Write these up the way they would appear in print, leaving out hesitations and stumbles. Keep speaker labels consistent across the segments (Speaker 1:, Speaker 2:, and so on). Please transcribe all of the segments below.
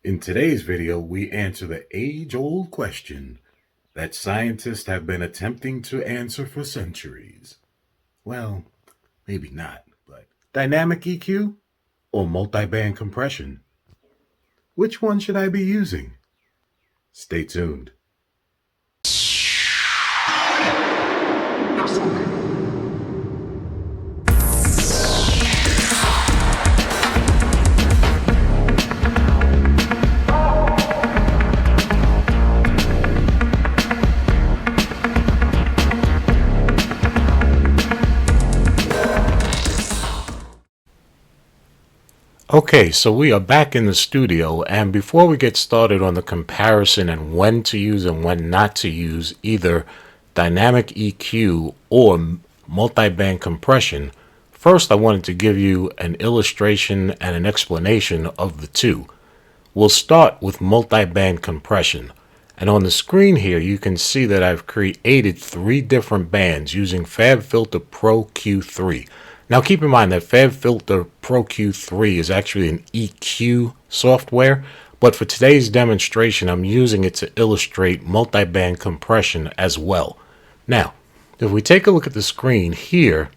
Speaker 1: In today's video, we answer the age-old question that scientists have been attempting to answer for centuries. Well, maybe not, but dynamic EQ or multiband compression? Which one should I be using? Stay tuned. Okay, so we are back in the studio, and before we get started on the comparison and when to use and when not to use either dynamic EQ or multiband compression, first I wanted to give you an illustration and an explanation of the two. We'll start with multiband compression, and on the screen here you can see that I've created three different bands using FabFilter Pro Q3. Now keep in mind that FabFilter Pro Q3 is actually an EQ software, but for today's demonstration I'm using it to illustrate multiband compression as well. Now, if we take a look at the screen here,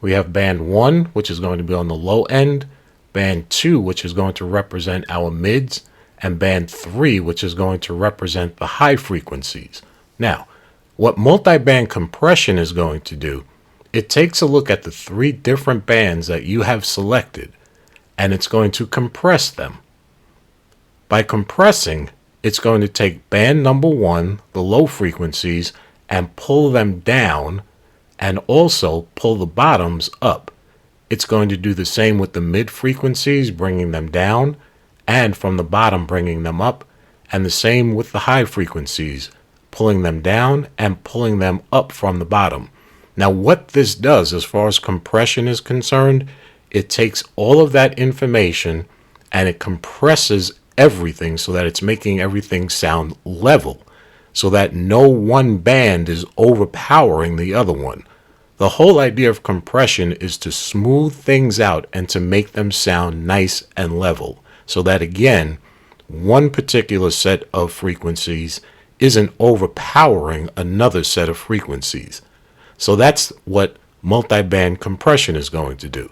Speaker 1: we have band 1, which is going to be on the low end, band 2, which is going to represent our mids, and band 3, which is going to represent the high frequencies. Now, what multiband compression is going to do, it takes a look at the three different bands that you have selected, and it's going to compress them. By compressing, it's going to take band number 1, the low frequencies, and pull them down, and also pull the bottoms up. It's going to do the same with the mid frequencies, bringing them down, and from the bottom bringing them up, and the same with the high frequencies, pulling them down and pulling them up from the bottom. Now what this does as far as compression is concerned, it takes all of that information and it compresses everything so that it's making everything sound level, so that no one band is overpowering the other one. The whole idea of compression is to smooth things out and to make them sound nice and level, so that again, one particular set of frequencies isn't overpowering another set of frequencies. So that's what multiband compression is going to do.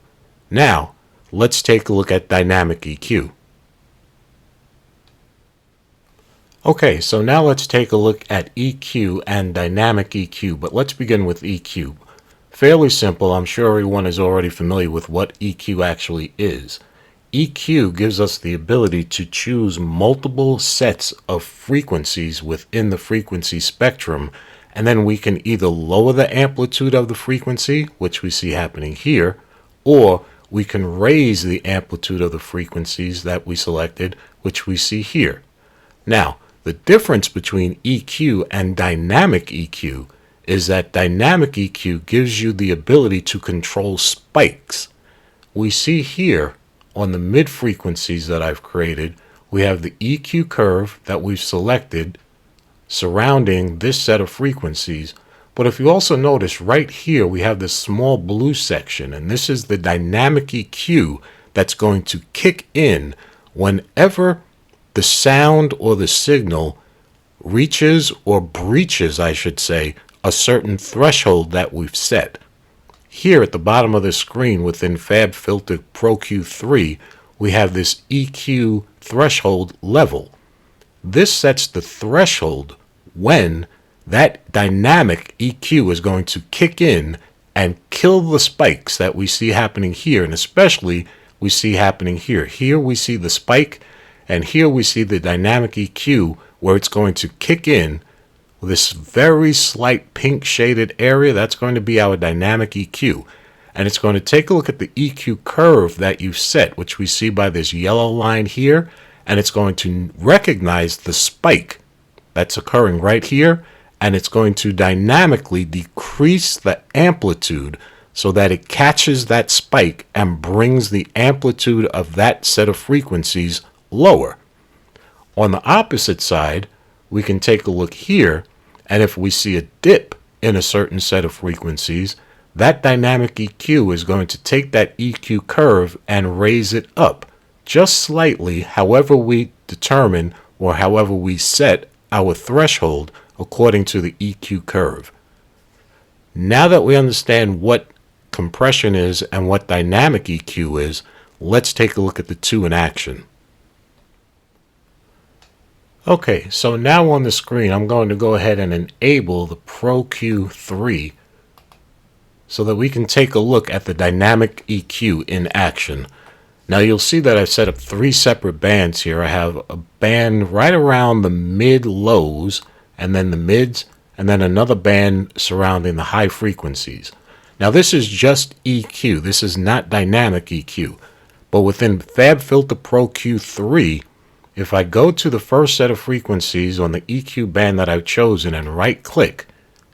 Speaker 1: Now, let's take a look at dynamic EQ. Okay, so now let's take a look at EQ and dynamic EQ, but let's begin with EQ. Fairly simple, I'm sure everyone is already familiar with what EQ actually is. EQ gives us the ability to choose multiple sets of frequencies within the frequency spectrum, and then we can either lower the amplitude of the frequency, which we see happening here, or we can raise the amplitude of the frequencies that we selected, which we see here. Now, the difference between EQ and dynamic EQ is that dynamic EQ gives you the ability to control spikes. We see here on the mid frequencies that I've created, we have the EQ curve that we've selected surrounding this set of frequencies. But if you also notice right here, we have this small blue section, and this is the dynamic EQ that's going to kick in whenever the sound or the signal reaches or breaches, I should say, a certain threshold that we've set. Here at the bottom of the screen within FabFilter Pro Q3, we have this EQ threshold level. This sets the threshold when that dynamic EQ is going to kick in and kill the spikes that we see happening here, and especially we see happening here. Here we see the spike, and here we see the dynamic EQ where it's going to kick in this very slight pink shaded area. That's going to be our dynamic EQ, and it's going to take a look at the EQ curve that you've set, which we see by this yellow line here, and it's going to recognize the spike that's occurring right here, and it's going to dynamically decrease the amplitude so that it catches that spike and brings the amplitude of that set of frequencies lower. On the opposite side, we can take a look here, and if we see a dip in a certain set of frequencies, that dynamic EQ is going to take that EQ curve and raise it up, just slightly however we determine or however we set our threshold according to the EQ curve. Now that we understand what compression is and what dynamic EQ is, let's take a look at the two in action. Okay, so now on the screen, I'm going to go ahead and enable the Pro Q3 so that we can take a look at the dynamic EQ in action. Now you'll see that I've set up three separate bands here. I have a band right around the mid-lows, and then the mids, and then another band surrounding the high frequencies. Now this is just EQ. This is not dynamic EQ. But within FabFilter Pro Q3, if I go to the first set of frequencies on the EQ band that I've chosen and right-click,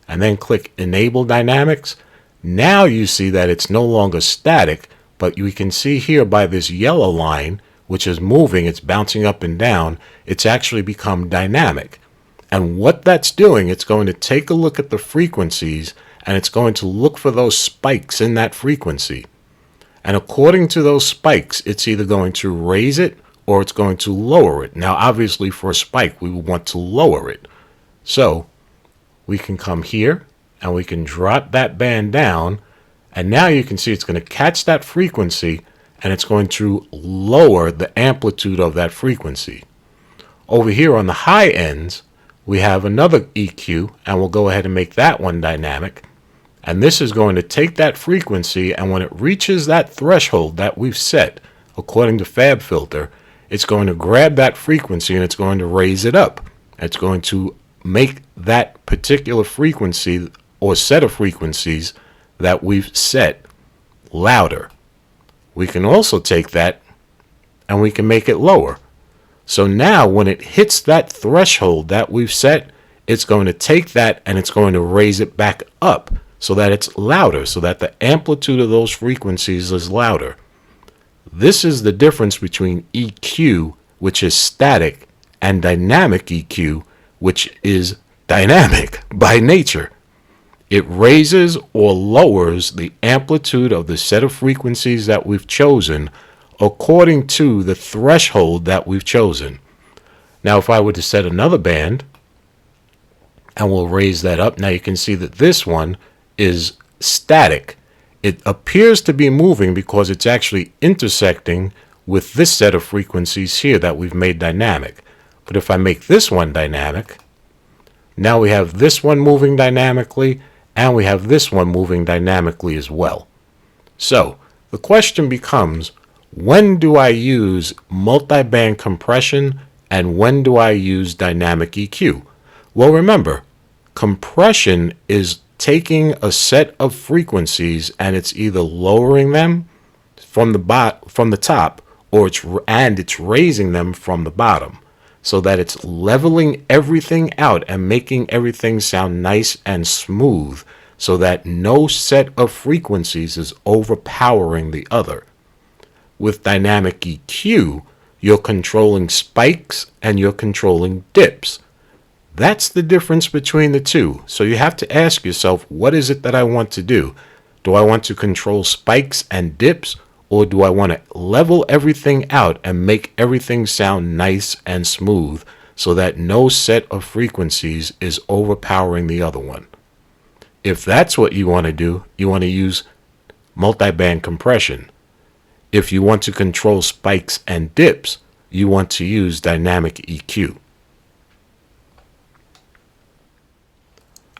Speaker 1: and then click Enable Dynamics, now you see that it's no longer static, but we can see here by this yellow line, which is moving, it's bouncing up and down, it's actually become dynamic. And what that's doing, it's going to take a look at the frequencies, and it's going to look for those spikes in that frequency. And according to those spikes, it's either going to raise it or it's going to lower it. Now, obviously, for a spike, we would want to lower it. So we can come here and we can drop that band down. And now you can see it's going to catch that frequency and it's going to lower the amplitude of that frequency. Over here on the high ends, we have another EQ, and we'll go ahead and make that one dynamic. And this is going to take that frequency, and when it reaches that threshold that we've set, according to FabFilter, it's going to grab that frequency and it's going to raise it up. It's going to make that particular frequency or set of frequencies that we've set louder. We can also take that and we can make it lower. So now when it hits that threshold that we've set, it's going to take that and it's going to raise it back up so that it's louder, so that the amplitude of those frequencies is louder. This is the difference between EQ, which is static, and dynamic EQ, which is dynamic by nature. It raises or lowers the amplitude of the set of frequencies that we've chosen according to the threshold that we've chosen. Now, if I were to set another band, and we'll raise that up, now you can see that this one is static. It appears to be moving because it's actually intersecting with this set of frequencies here that we've made dynamic. But if I make this one dynamic, now we have this one moving dynamically, and we have this one moving dynamically as well. So the question becomes, when do I use multiband compression and when do I use dynamic EQ? Well, remember, compression is taking a set of frequencies and it's either lowering them from the top or it's raising them from the bottom, so that it's leveling everything out and making everything sound nice and smooth, so that no set of frequencies is overpowering the other. With dynamic EQ, you're controlling spikes and you're controlling dips. That's the difference between the two. So you have to ask yourself, what is it that I want to do? Do I want to control spikes and dips, or do I want to level everything out and make everything sound nice and smooth so that no set of frequencies is overpowering the other one? If that's what you want to do, you want to use multiband compression. If you want to control spikes and dips, you want to use dynamic EQ.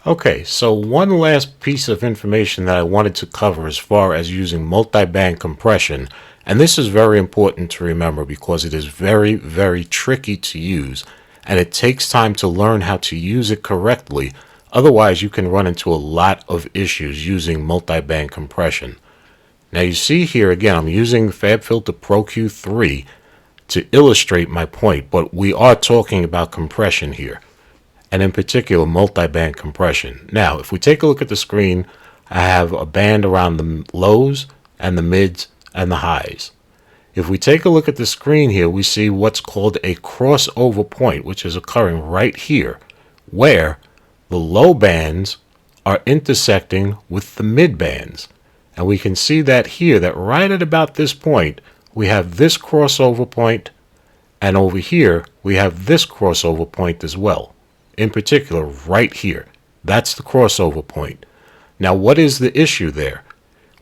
Speaker 1: Okay, so one last piece of information that I wanted to cover as far as using multiband compression, and this is very important to remember because it is very, very tricky to use, and it takes time to learn how to use it correctly. Otherwise, you can run into a lot of issues using multiband compression. Now you see here again, I'm using FabFilter Pro Q3 to illustrate my point, but we are talking about compression here, and in particular multiband compression. Now, if we take a look at the screen, I have a band around the lows and the mids and the highs. If we take a look at the screen here, we see what's called a crossover point, which is occurring right here, where the low bands are intersecting with the mid bands. And we can see that here, that right at about this point, we have this crossover point, and over here, we have this crossover point as well. In particular, right here. That's the crossover point. Now, what is the issue there?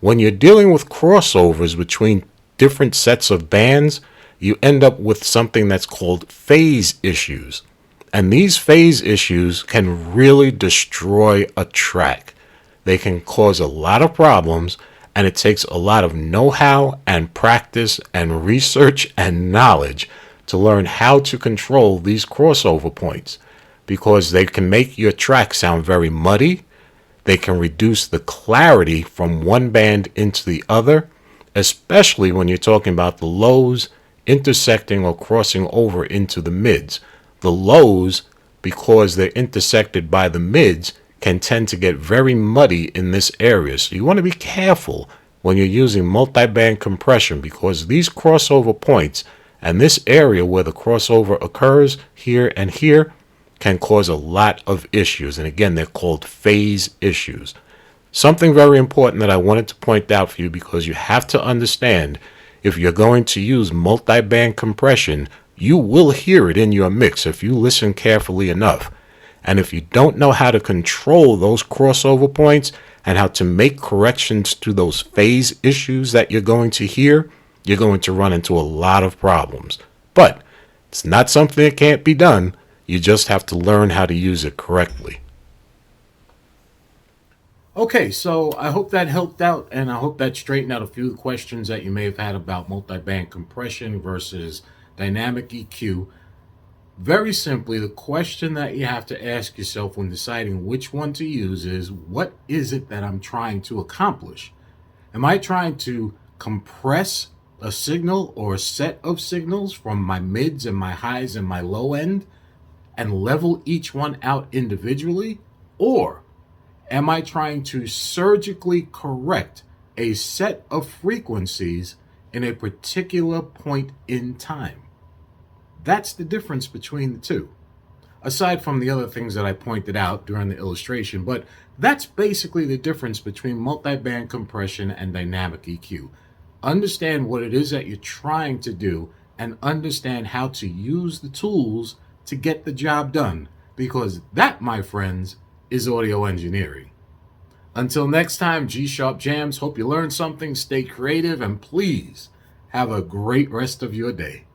Speaker 1: When you're dealing with crossovers between different sets of bands, you end up with something that's called phase issues. And these phase issues can really destroy a track. They can cause a lot of problems, and it takes a lot of know-how and practice and research and knowledge to learn how to control these crossover points, because they can make your track sound very muddy. They can reduce the clarity from one band into the other, especially when you're talking about the lows intersecting or crossing over into the mids. The lows, because they're intersected by the mids, can tend to get very muddy in this area. So you want to be careful when you're using multiband compression, because these crossover points and this area where the crossover occurs here and here can cause a lot of issues. And again, they're called phase issues. Something very important that I wanted to point out for you, because you have to understand, if you're going to use multiband compression, you will hear it in your mix if you listen carefully enough. And if you don't know how to control those crossover points and how to make corrections to those phase issues that you're going to hear, you're going to run into a lot of problems. But it's not something that can't be done. You just have to learn how to use it correctly. Okay, so I hope that helped out, and I hope that straightened out a few questions that you may have had about multiband compression versus dynamic EQ. Very simply, the question that you have to ask yourself when deciding which one to use is, what is it that I'm trying to accomplish? Am I trying to compress a signal or a set of signals from my mids and my highs and my low end and level each one out individually? Or am I trying to surgically correct a set of frequencies in a particular point in time? That's the difference between the two, aside from the other things that I pointed out during the illustration. But that's basically the difference between multiband compression and dynamic EQ. Understand what it is that you're trying to do, and understand how to use the tools to get the job done, because that, my friends, is audio engineering. Until next time, G-Sharp Jams, hope you learned something, stay creative, and please have a great rest of your day.